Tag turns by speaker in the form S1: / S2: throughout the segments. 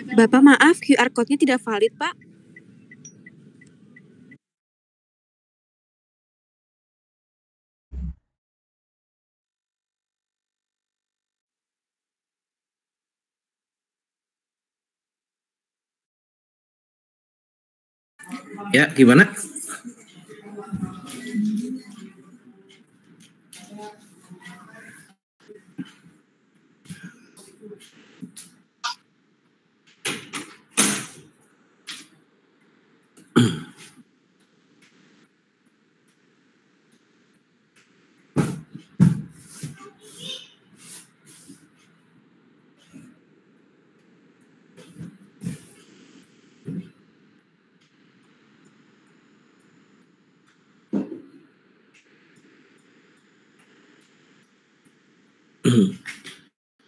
S1: Bapak maaf, QR code-nya tidak valid, Pak.
S2: Ya, gimana?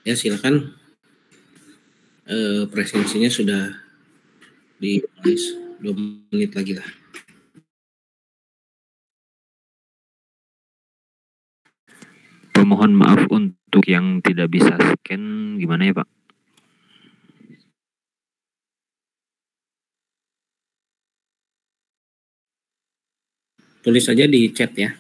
S2: Ya, silakan. Presensinya sudah dimulai 2 menit lagi lah.
S3: Pemohon maaf untuk yang tidak bisa scan, gimana ya Pak?
S2: Tulis saja di chat ya.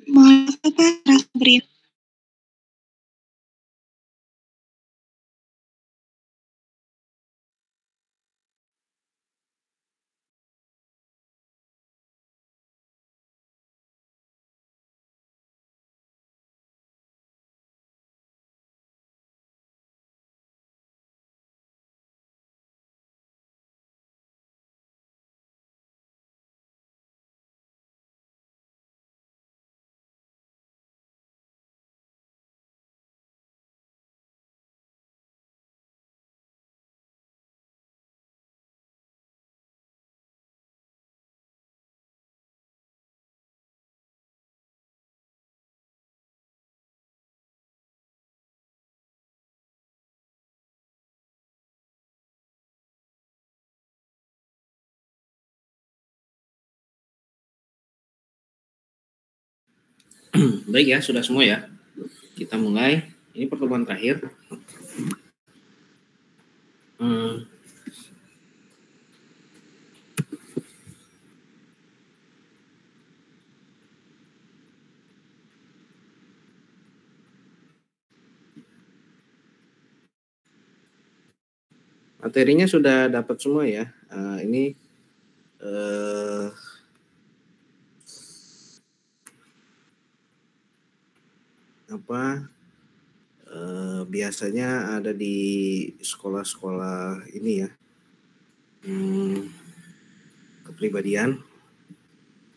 S4: Maaf Pak, Rasbrin.
S2: Baik ya, sudah semua ya. Kita mulai. Ini pertemuan terakhir. Materinya sudah dapat semua ya. Ini biasanya ada di sekolah-sekolah ini ya, kepribadian.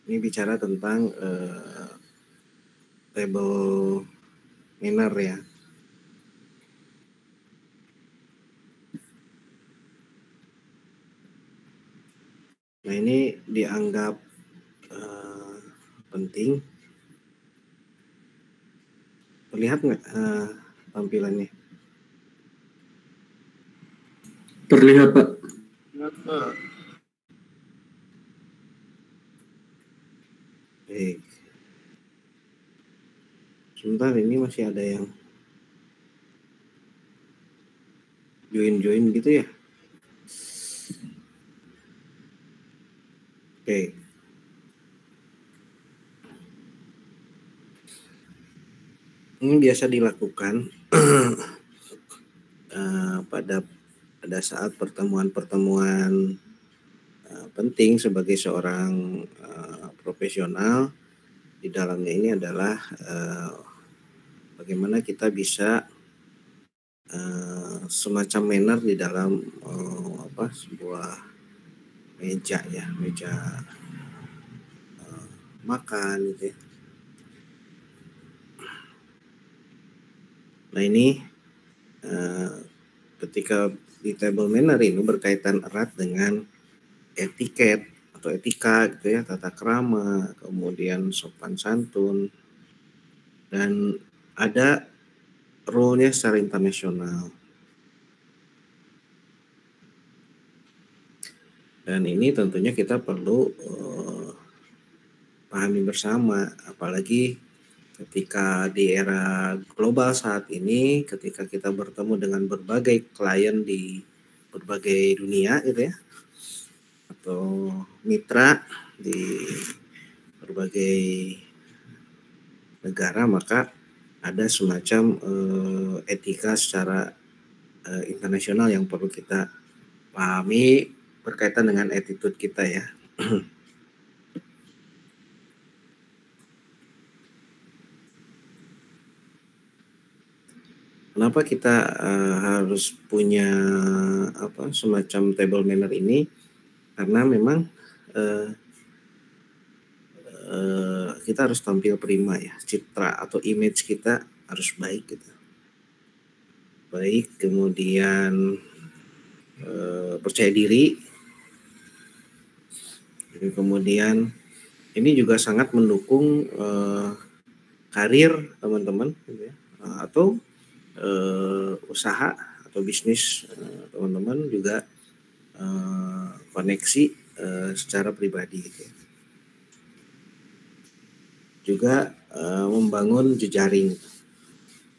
S2: Ini bicara tentang table manner ya. Nah ini dianggap penting. Terlihat nggak tampilannya?
S5: Terlihat Pak.
S2: Baik. Sebentar, ini masih ada yang join gitu ya. Oke. Ini biasa dilakukan pada saat pertemuan-pertemuan penting sebagai seorang profesional. Di dalamnya ini adalah bagaimana kita bisa semacam manner di dalam sebuah meja ya, meja makan gitu ya. Nah ini ketika di table manner ini berkaitan erat dengan etiket atau etika gitu ya, tata krama, kemudian sopan santun, dan ada role-nya secara internasional. Dan ini tentunya kita perlu pahami bersama, apalagi ketika di era global saat ini, ketika kita bertemu dengan berbagai klien di berbagai dunia gitu ya, atau mitra di berbagai negara, maka ada semacam etika secara internasional yang perlu kita pahami berkaitan dengan attitude kita ya. Kenapa kita harus punya semacam table manner ini? Karena memang kita harus tampil prima ya, citra atau image kita harus baik gitu. Baik, kemudian percaya diri, kemudian ini juga sangat mendukung karir teman-teman gitu ya, atau usaha atau bisnis teman-teman, juga koneksi secara pribadi gitu ya. Juga membangun jejaring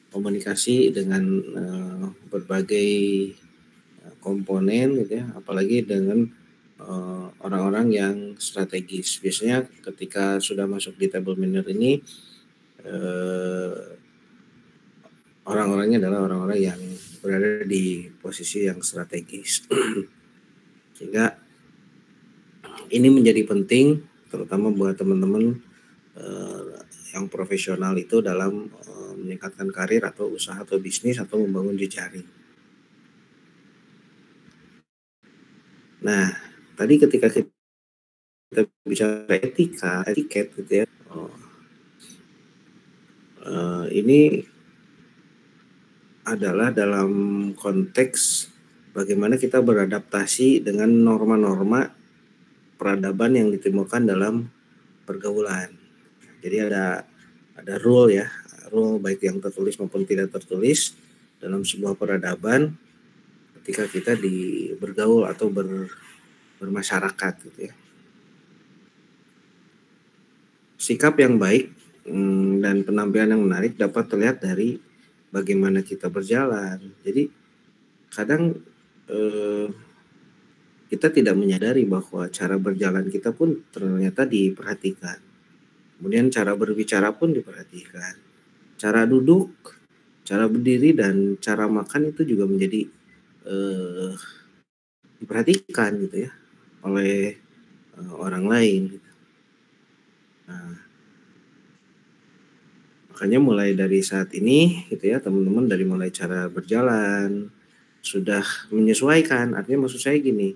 S2: komunikasi dengan berbagai komponen gitu ya, apalagi dengan orang-orang yang strategis. Biasanya ketika sudah masuk di table manner ini orang-orangnya adalah orang-orang yang berada di posisi yang strategis. Sehingga ini menjadi penting terutama buat teman-teman yang profesional itu dalam meningkatkan karir atau usaha atau bisnis atau membangun jejaring. Nah, tadi ketika kita bicara etiket gitu ya, ini adalah dalam konteks bagaimana kita beradaptasi dengan norma-norma peradaban yang ditemukan dalam pergaulan. Jadi ada rule ya, rule baik yang tertulis maupun tidak tertulis dalam sebuah peradaban ketika kita bergaul atau bermasyarakat gitu ya. Sikap yang baik dan penampilan yang menarik dapat terlihat dari bagaimana kita berjalan. Jadi kadang kita tidak menyadari bahwa cara berjalan kita pun ternyata diperhatikan. Kemudian cara berbicara pun diperhatikan. Cara duduk, cara berdiri, dan cara makan itu juga menjadi diperhatikan gitu ya oleh orang lain. Nah, makanya mulai dari saat ini gitu ya teman-teman, dari mulai cara berjalan sudah menyesuaikan. Artinya maksud saya gini,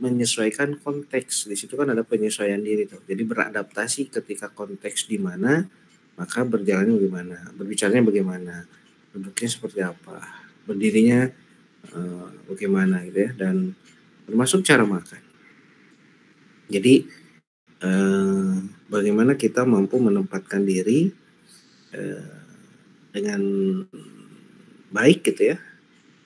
S2: menyesuaikan konteks. Di situ kan ada penyesuaian diri tuh. Jadi beradaptasi ketika konteks di mana, maka berjalannya bagaimana, berbicaranya bagaimana, duduknya seperti apa, berdirinya bagaimana gitu ya, dan termasuk cara makan. Jadi bagaimana kita mampu menempatkan diri dengan baik gitu ya,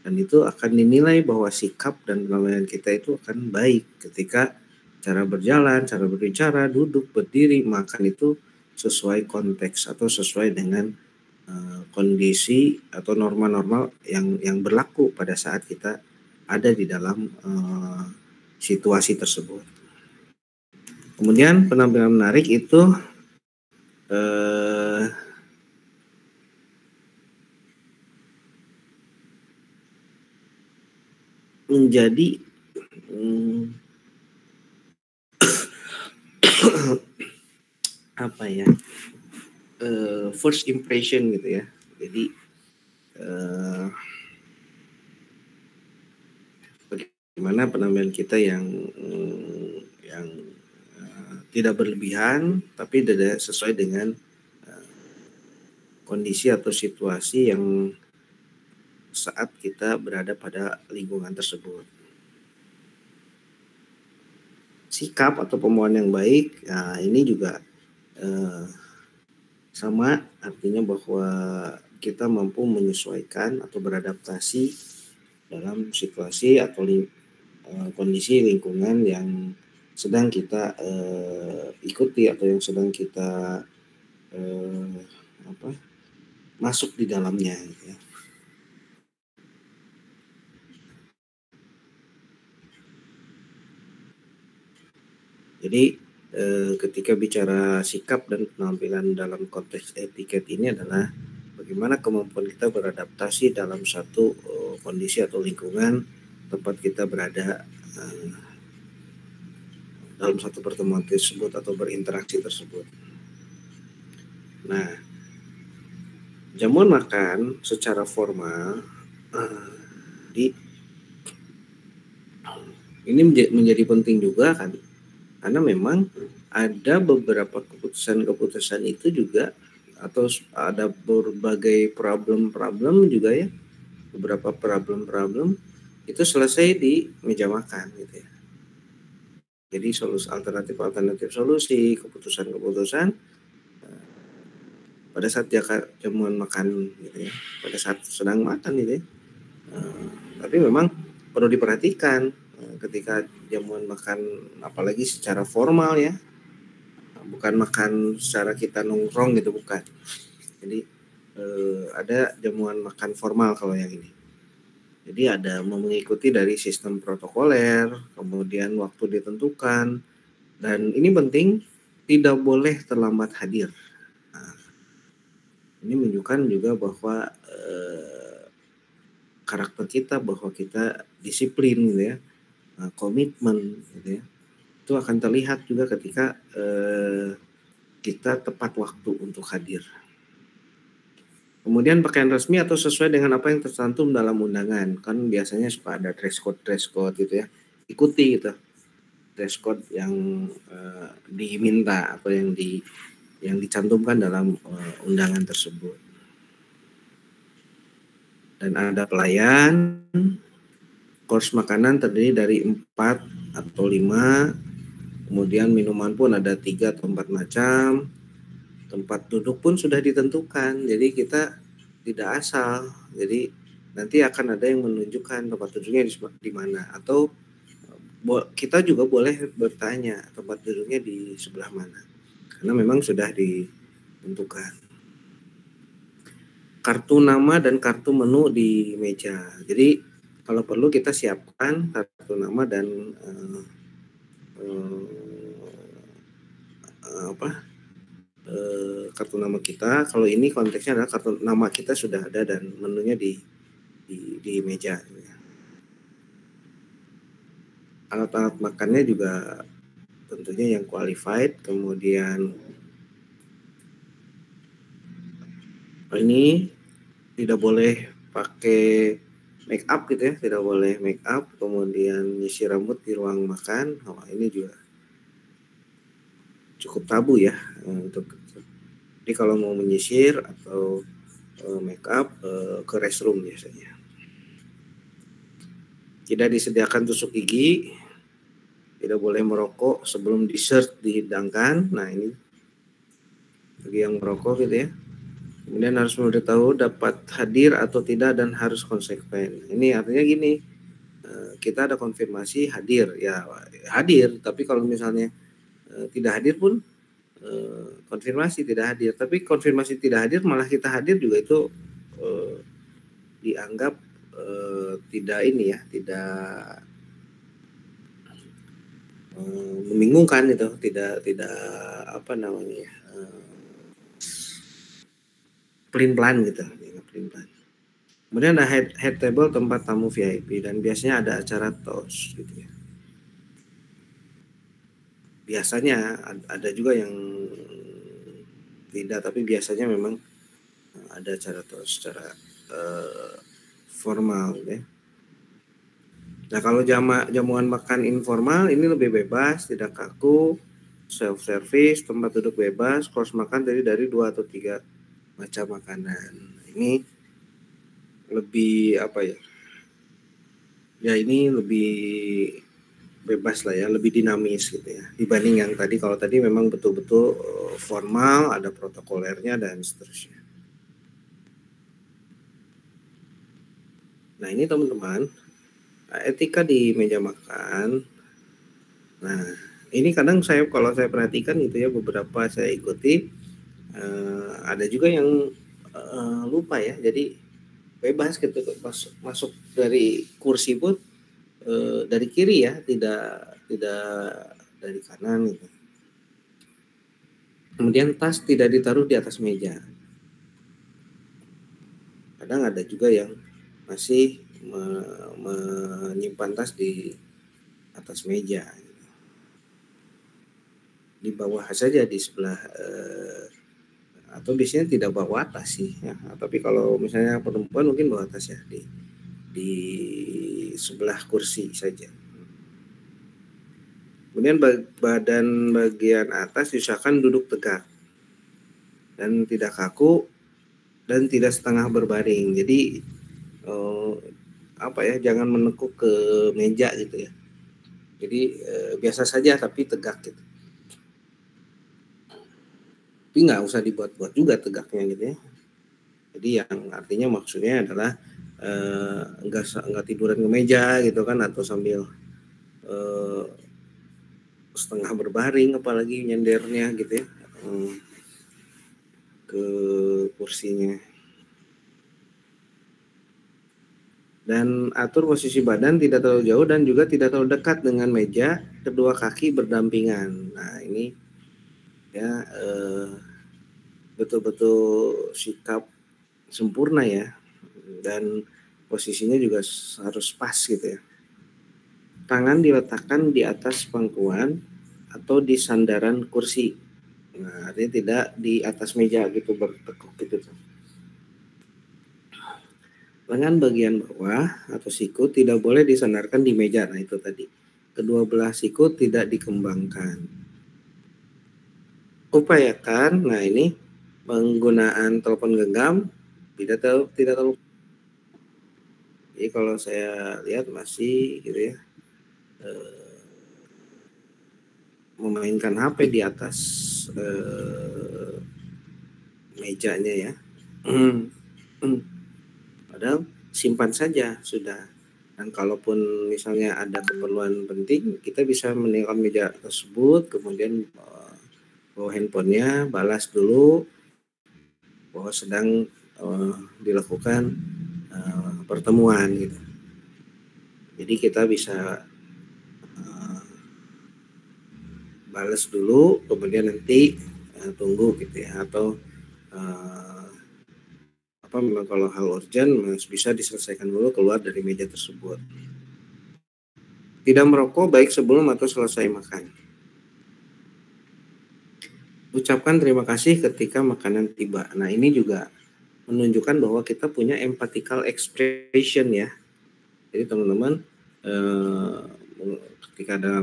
S2: dan itu akan dinilai bahwa sikap dan penampilan kita itu akan baik ketika cara berjalan, cara berbicara, duduk, berdiri, makan itu sesuai konteks atau sesuai dengan kondisi atau norma-norma yang berlaku pada saat kita ada di dalam situasi tersebut. Kemudian penampilan menarik itu menjadi apa ya, first impression gitu ya. Jadi bagaimana penampilan kita yang tidak berlebihan tapi tidak sesuai dengan kondisi atau situasi yang saat kita berada pada lingkungan tersebut. Sikap atau pembawaan yang baik, nah ini juga sama, artinya bahwa kita mampu menyesuaikan atau beradaptasi dalam situasi atau kondisi lingkungan yang sedang kita ikuti atau yang sedang kita masuk di dalamnya gitu ya. Jadi ketika bicara sikap dan penampilan dalam konteks etiket ini adalah bagaimana kemampuan kita beradaptasi dalam satu kondisi atau lingkungan tempat kita berada dalam satu pertemuan tersebut atau berinteraksi tersebut. Nah, jamuan makan secara formal ini menjadi penting juga kan, karena memang ada beberapa keputusan itu juga, atau ada berbagai problem juga ya, beberapa problem itu selesai di meja makan gitu ya. Jadi alternatif solusi, keputusan pada saat jamuan makan gitu ya, pada saat sedang makan gitu ya. Tapi memang perlu diperhatikan ketika jamuan makan, apalagi secara formal ya, bukan makan secara kita nongkrong gitu, bukan. Jadi ada jamuan makan formal kalau yang ini. Jadi ada mengikuti dari sistem protokoler, kemudian waktu ditentukan, dan ini penting, tidak boleh terlambat hadir. Nah, ini menunjukkan juga bahwa karakter kita, bahwa kita disiplin gitu ya, komitmen gitu ya. Itu akan terlihat juga ketika kita tepat waktu untuk hadir. Kemudian pakaian resmi atau sesuai dengan apa yang tercantum dalam undangan. Kan biasanya suka ada dress code gitu ya. Ikuti gitu. Dress code yang diminta atau yang dicantumkan dalam undangan tersebut. Dan ada pelayan, kurs makanan terdiri dari 4 atau 5, kemudian minuman pun ada 3 atau 4 macam. Tempat duduk pun sudah ditentukan, jadi kita tidak asal. Jadi nanti akan ada yang menunjukkan tempat duduknya di mana, atau kita juga boleh bertanya tempat duduknya di sebelah mana, karena memang sudah ditentukan. Kartu nama dan kartu menu di meja. Jadi kalau perlu kita siapkan kartu nama dan kartu nama kita. Kalau ini konteksnya adalah kartu nama kita sudah ada dan menunya di meja. Alat-alat makannya juga tentunya yang qualified. Kemudian ini tidak boleh pakai make up gitu ya, tidak boleh make up. Kemudian nyisir rambut di ruang makan. Ini juga cukup tabu ya untuk. Jadi kalau mau menyisir atau make up ke restroom biasanya. Tidak disediakan tusuk gigi, tidak boleh merokok sebelum dessert dihidangkan. Nah ini bagi yang merokok gitu ya. Kemudian harus memberitahu dapat hadir atau tidak dan harus konsekuen. Ini artinya gini, kita ada konfirmasi hadir, ya hadir. Tapi kalau misalnya tidak hadir pun konfirmasi tidak hadir. Tapi konfirmasi tidak hadir malah kita hadir juga itu dianggap tidak ini ya, tidak membingungkan gitu, tidak apa namanya, pelin-pelan gitu, pelin-pelan. Kemudian ada head table tempat tamu VIP dan biasanya ada acara toast gitu ya. Biasanya ada juga yang tidak, tapi biasanya memang ada acara toast secara formal ya. Nah kalau jamuan makan informal ini lebih bebas, tidak kaku, self service, tempat duduk bebas, course makan dari 2 atau 3 macam makanan. Ini lebih apa ya? Ya ini lebih bebas lah ya, lebih dinamis gitu ya. Dibanding yang tadi, kalau tadi memang betul-betul formal, ada protokolernya dan seterusnya. Nah ini teman-teman, etika di meja makan. Nah ini kadang kalau saya perhatikan gitu ya, beberapa saya ikuti, ada juga yang lupa ya. Jadi bebas gitu masuk dari kursi pun dari kiri ya, tidak dari kanan gitu. Kemudian tas tidak ditaruh di atas meja. Kadang ada juga yang masih menyimpan tas di atas meja, di bawah saja, di sebelah atau biasanya tidak bawa tas sih ya. Tapi kalau misalnya perempuan mungkin bawa tas ya, di sebelah kursi saja. Kemudian badan bagian atas diusahakan duduk tegak dan tidak kaku dan tidak setengah berbaring. Jadi jangan menekuk ke meja gitu ya. Jadi biasa saja tapi tegak gitu. Tapi nggak usah dibuat-buat juga tegaknya gitu ya. Jadi yang artinya maksudnya adalah nggak tiduran ke meja gitu kan, atau sambil setengah berbaring, apalagi nyendernya gitu ya ke kursinya. Dan atur posisi badan tidak terlalu jauh dan juga tidak terlalu dekat dengan meja, kedua kaki berdampingan. Nah, ini ya betul-betul sikap sempurna ya, dan posisinya juga harus pas gitu ya. Tangan diletakkan di atas pangkuan atau di sandaran kursi. Nah, artinya tidak di atas meja gitu bertekuk gitu. Lengan bagian bawah atau siku tidak boleh disandarkan di meja. Nah, itu tadi. Kedua belah siku tidak dikembangkan. Upayakan, nah ini penggunaan telepon genggam tidak terlalu. Jadi kalau saya lihat masih gitu ya, memainkan HP di atas mejanya ya. Padahal simpan saja sudah. Dan kalaupun misalnya ada keperluan penting, kita bisa meninggalkan meja tersebut, kemudian bawa handphonenya, balas dulu bahwa sedang dilakukan pertemuan gitu. Jadi kita bisa balas dulu, kemudian nanti tunggu gitu ya, atau memang kalau hal urgent bisa diselesaikan dulu keluar dari meja tersebut. Tidak merokok baik sebelum atau selesai makan. Ucapkan terima kasih ketika makanan tiba. Nah, ini juga menunjukkan bahwa kita punya empathical expression ya. Jadi teman-teman ketika ada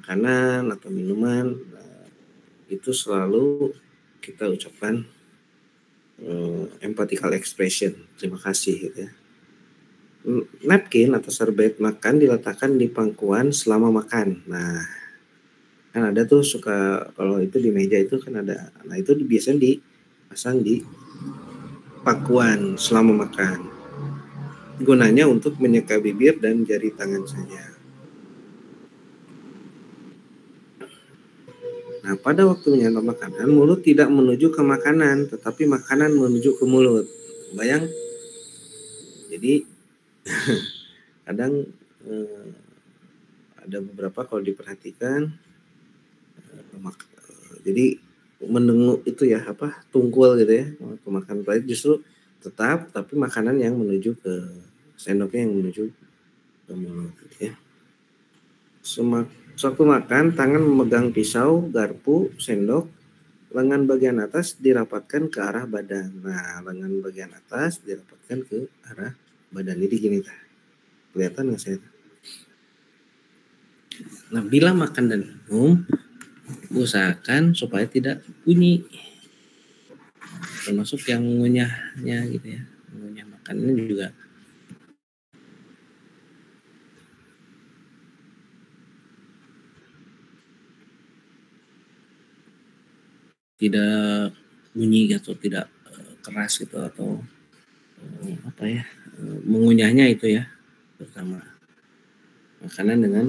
S2: makanan atau minuman itu selalu kita ucapkan empathical expression, terima kasih gitu ya. Napkin atau serbet makan diletakkan di pangkuan selama makan. Nah, kan ada tuh suka kalau itu di meja itu kan ada. Nah, itu biasanya dipasang di pangkuan selama makan. Gunanya untuk menyeka bibir dan jari tangan saja. Nah, pada waktu menyantap makanan, mulut tidak menuju ke makanan, tetapi makanan menuju ke mulut. Bayang? Jadi kadang ada beberapa kalau diperhatikan, jadi mendengu itu ya tungkul gitu ya, makan pahit justru tetap, tapi makanan yang menuju ke sendoknya yang menuju ke mulut gitu ya. Sewaktu makan, tangan memegang pisau, garpu, sendok, lengan bagian atas dirapatkan ke arah badan. Nah, lengan bagian atas dirapatkan ke arah badan. Jadi gini, kelihatan nggak saya? Nah, bila makan dan minum, usahakan supaya tidak bunyi. Termasuk yang mengunyahnya gitu ya. Mengunyah makanannya juga. Tidak bunyi gitu, tidak keras gitu atau mengunyahnya itu ya, pertama makanan dengan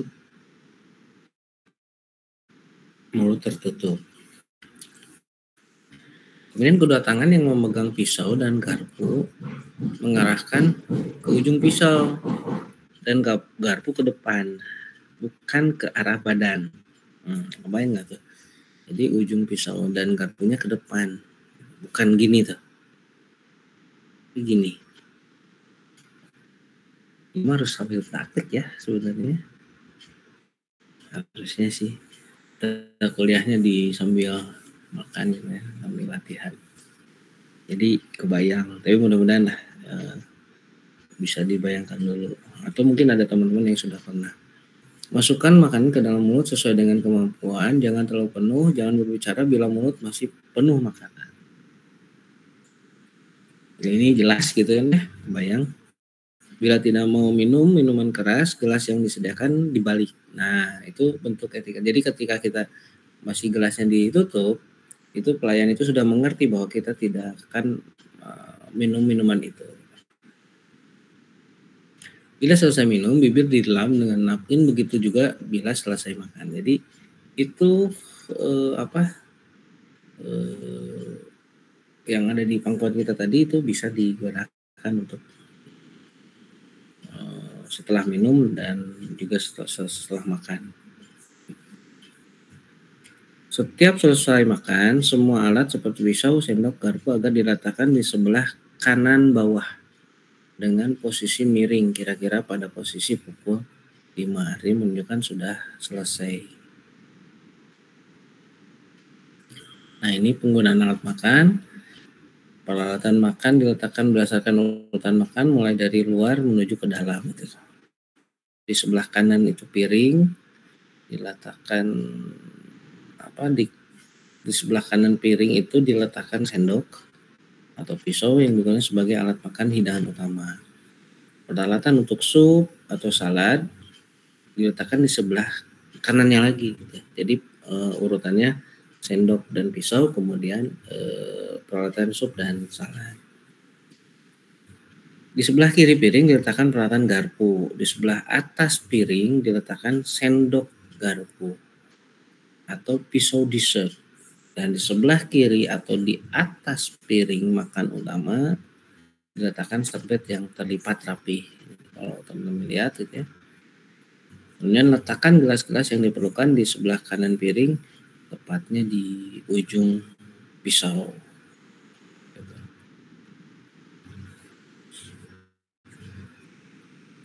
S2: mulut tertutup. Kemudian kedua tangan yang memegang pisau dan garpu mengarahkan ke ujung pisau dan garpu ke depan, bukan ke arah badan. Kebayang nggak tuh? Jadi ujung pisau dan garpunya ke depan, bukan gini tuh. Gini. Ini harus sambil praktek ya sebenarnya. Harusnya sih. Kita kuliahnya di sambil makan gitu ya, sambil latihan. Jadi kebayang, tapi mudah-mudahan bisa dibayangkan dulu. Atau mungkin ada teman-teman yang sudah pernah. Masukkan makanan ke dalam mulut sesuai dengan kemampuan, jangan terlalu penuh, jangan berbicara bila mulut masih penuh makanan. Jadi ini jelas gitu kan ya, bayang. Bila tidak mau minum minuman keras, gelas yang disediakan dibalik. Nah, itu bentuk etika. Jadi ketika kita masih gelasnya ditutup, itu pelayan itu sudah mengerti bahwa kita tidak akan minum minuman itu. Bila selesai minum, bibir didelam dengan napkin, begitu juga bila selesai makan. Jadi itu yang ada di pangkuan kita tadi itu bisa digunakan untuk setelah minum dan juga setelah makan. Setiap selesai makan, semua alat seperti pisau, sendok, garpu agar diletakkan di sebelah kanan bawah dengan posisi miring, kira-kira pada posisi pukul 5. Ini menunjukkan sudah selesai. Nah, ini penggunaan alat makan. Peralatan makan diletakkan berdasarkan urutan makan mulai dari luar menuju ke dalam. Di sebelah kanan itu piring, diletakkan di sebelah kanan piring itu diletakkan sendok atau pisau yang digunakan sebagai alat makan hidangan utama. Peralatan untuk sup atau salad diletakkan di sebelah kanannya lagi. Jadi urutannya sendok dan pisau, kemudian peralatan sup dan salad. Di sebelah kiri piring diletakkan peralatan garpu. Di sebelah atas piring diletakkan sendok garpu atau pisau dessert. Dan di sebelah kiri atau di atas piring makan utama diletakkan serbet yang terlipat rapi. Kalau teman-teman lihat gitu ya. Kemudian letakkan gelas-gelas yang diperlukan di sebelah kanan piring, tepatnya di ujung pisau.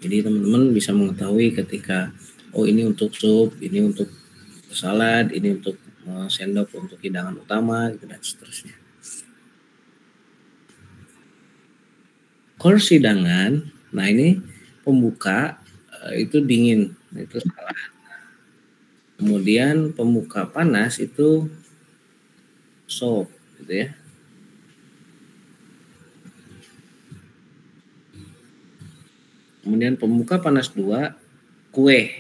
S2: Jadi teman-teman bisa mengetahui ketika ini untuk sup, ini untuk salad, ini untuk sendok untuk hidangan utama gitu dan seterusnya. Course hidangan, nah ini pembuka itu dingin, itu salad. Kemudian pembuka panas itu sop gitu ya. Kemudian pembuka panas 2 kue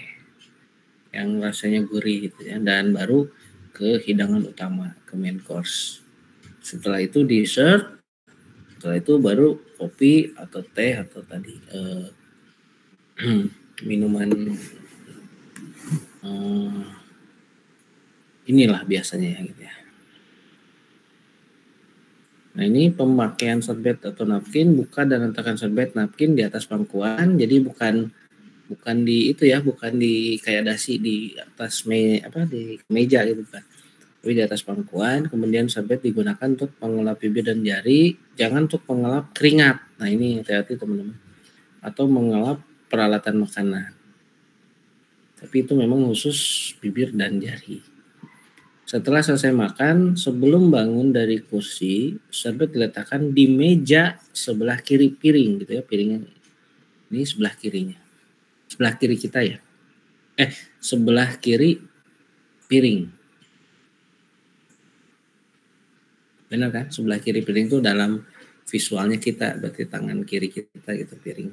S2: yang rasanya gurih gitu ya, dan baru ke hidangan utama, ke main course. Setelah itu dessert, setelah itu baru kopi atau teh atau tadi minuman inilah biasanya gitu ya. Nah, ini pemakaian serbet atau napkin, buka dan letakkan serbet napkin di atas pangkuan. Jadi bukan di itu ya, bukan di kayak dasi di atas di meja gitu kan. Tapi di atas pangkuan. Kemudian serbet digunakan untuk mengelap bibir dan jari, jangan untuk mengelap keringat. Nah, ini hati-hati teman-teman. Atau mengelap peralatan makanan. Tapi itu memang khusus bibir dan jari. Setelah selesai makan, sebelum bangun dari kursi, serbet diletakkan di meja sebelah kiri piring gitu ya, piringnya ini sebelah kirinya, sebelah kiri kita ya, sebelah kiri piring, benar kan? Sebelah kiri piring itu dalam visualnya kita, berarti tangan kiri kita gitu piring.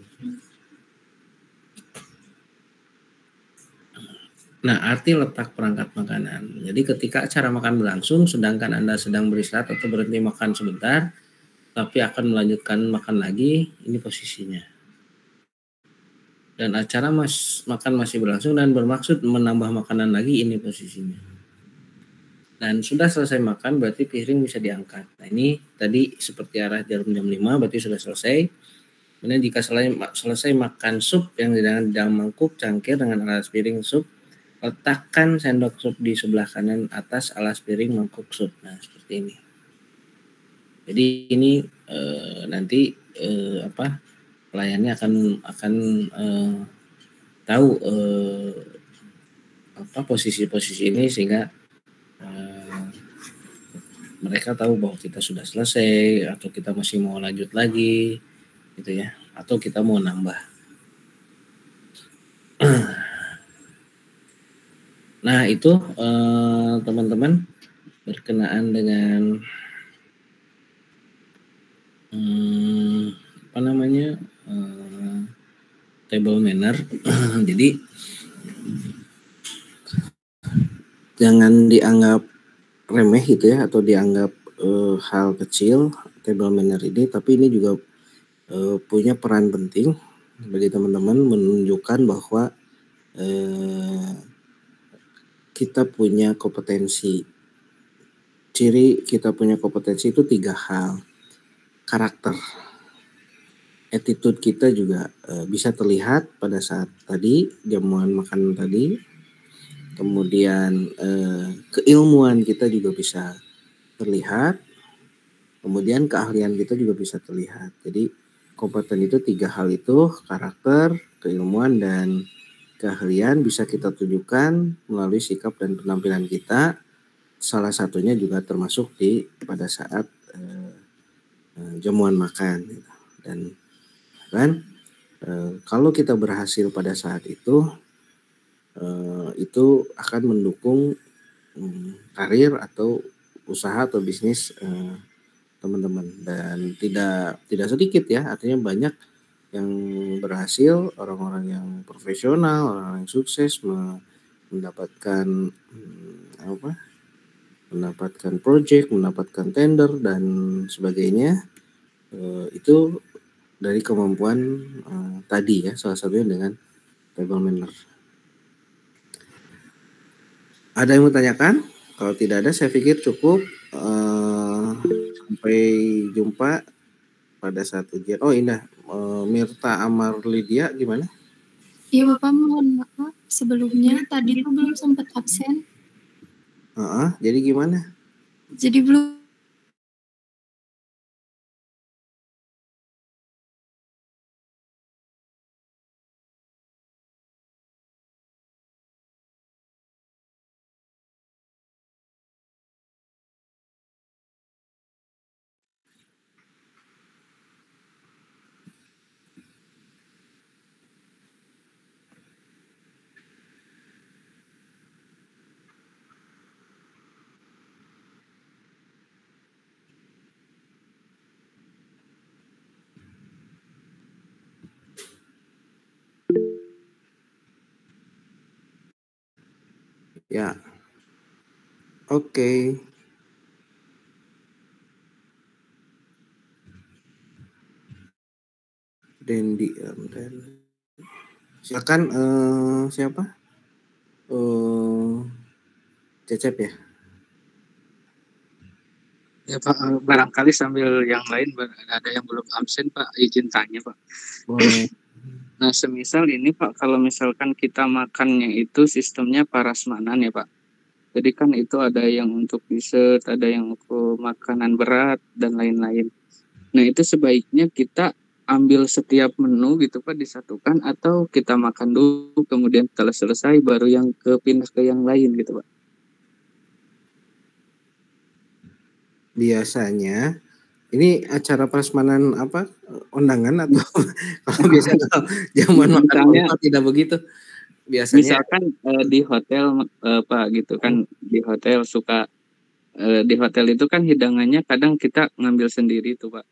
S2: Nah, arti letak perangkat makanan. Jadi ketika acara makan berlangsung, sedangkan Anda sedang beristirahat atau berhenti makan sebentar, tapi akan melanjutkan makan lagi, ini posisinya. Dan acara makan masih berlangsung dan bermaksud menambah makanan lagi, ini posisinya. Dan sudah selesai makan, berarti piring bisa diangkat. Nah, ini tadi seperti arah jarum jam 5, berarti sudah selesai. Kemudian jika selesai makan sup yang di dalam mangkuk cangkir dengan alas piring sup, letakkan sendok sup di sebelah kanan atas alas piring mangkuk sup. Nah, seperti ini. Jadi ini nanti pelayannya akan tahu posisi-posisi ini sehingga mereka tahu bahwa kita sudah selesai atau kita masih mau lanjut lagi gitu ya, atau kita mau nambah. Nah, itu teman-teman berkenaan dengan table manner. Jadi jangan dianggap remeh gitu ya, atau dianggap hal kecil table manner ini, tapi ini juga punya peran penting bagi teman-teman, menunjukkan bahwa kita punya kompetensi. Ciri kita punya kompetensi itu 3 hal. Karakter. attitude kita juga bisa terlihat pada saat tadi jamuan makan tadi. Kemudian keilmuan kita juga bisa terlihat. Kemudian keahlian kita juga bisa terlihat. Jadi kompeten itu 3 hal itu, karakter, keilmuan, dan keahlian bisa kita tunjukkan melalui sikap dan penampilan kita. Salah satunya juga termasuk pada saat jamuan makan. Gitu. Dan kan kalau kita berhasil pada saat itu akan mendukung karir atau usaha atau bisnis teman-teman, dan tidak sedikit ya, artinya banyak yang berhasil, orang-orang yang profesional, orang-orang yang sukses mendapatkan mendapatkan project, mendapatkan tender dan sebagainya, itu dari kemampuan tadi ya, salah satunya dengan table manner. Ada yang mau tanyakan? Kalau tidak ada, saya pikir cukup. Sampai jumpa pada saat ujian. Oh indah, Mirta Amar Lydia gimana?
S4: Iya Bapak, mohon maaf sebelumnya tadi tuh belum sempat absen.
S2: Jadi gimana?
S4: Jadi belum.
S2: Ya. Oke. Dendi, silakan siapa? Cecep ya?
S6: Ya Pak, barangkali sambil yang lain ada yang belum absen Pak, izin tanya Pak.
S2: Boleh.
S6: Nah semisal ini Pak, kalau misalkan kita makannya itu sistemnya prasmanan ya Pak. Jadi kan itu ada yang untuk dessert, ada yang untuk makanan berat dan lain-lain. Nah itu sebaiknya kita ambil setiap menu gitu Pak, disatukan, atau kita makan dulu kemudian setelah selesai baru yang pindah ke yang lain gitu Pak.
S2: Biasanya ini acara prasmanan apa, undangan atau kalau biasanya kalau jamuan makan tidak begitu biasanya.
S6: Misalkan di hotel Pak gitu kan, di hotel suka di hotel itu kan hidangannya kadang kita ngambil sendiri tuh Pak.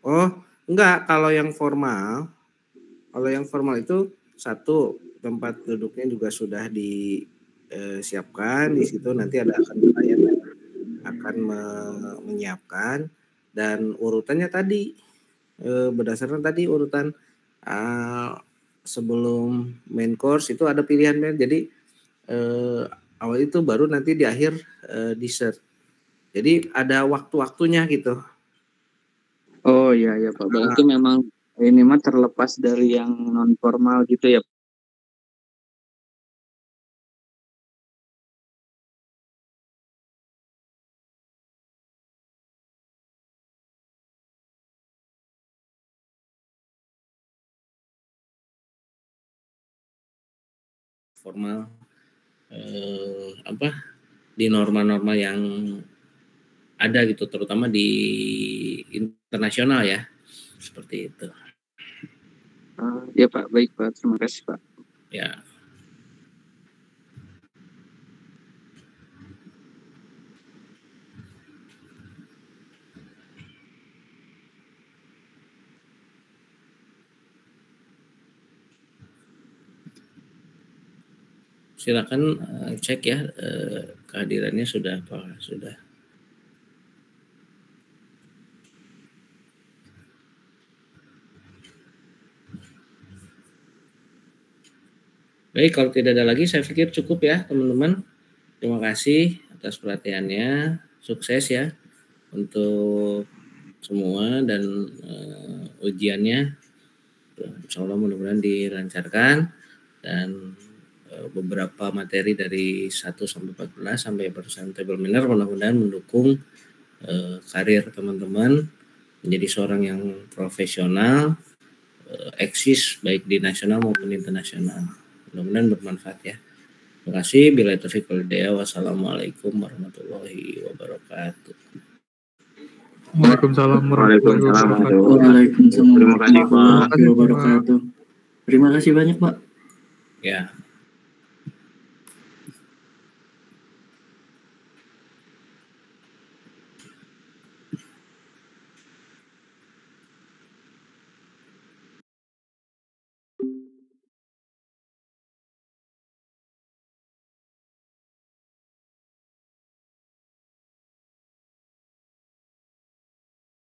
S2: Oh enggak, kalau yang formal itu satu, tempat duduknya juga sudah disiapkan di situ, nanti ada pelayan yang akan menyiapkan, dan urutannya tadi berdasarkan tadi urutan sebelum main course itu ada pilihan jadi awal itu baru nanti di akhir dessert. Jadi ada waktu-waktunya gitu.
S6: Oh iya ya Pak, berarti memang ini mah terlepas dari yang non formal gitu ya.
S2: Formal di norma-norma yang ada gitu, terutama di internasional ya, seperti itu.
S6: Ya Pak, baik Pak, terima kasih Pak.
S2: Ya. Silakan cek ya kehadirannya sudah apa sudah. Baik, kalau tidak ada lagi saya pikir cukup ya teman-teman. Terima kasih atas perhatiannya, sukses ya untuk semua dan ujiannya insya Allah mudah-mudahan dilancarkan dan beberapa materi dari 1 sampai 14 sampai barusan table manner mudah-mudahan mendukung karir teman-teman menjadi seorang yang profesional, eksis baik di nasional maupun internasional. Mudah-mudahan bermanfaat ya. Terima kasih. Bila taufiq wal hidayah. Wassalamualaikum warahmatullahi wabarakatuh.
S7: Waalaikumsalam warahmatullahi wabarakatuh.
S5: Waalaikumsalam
S3: Terima kasih, Pak.
S5: warahmatullahi wabarakatuh. Terima kasih banyak, Pak.
S2: Ya.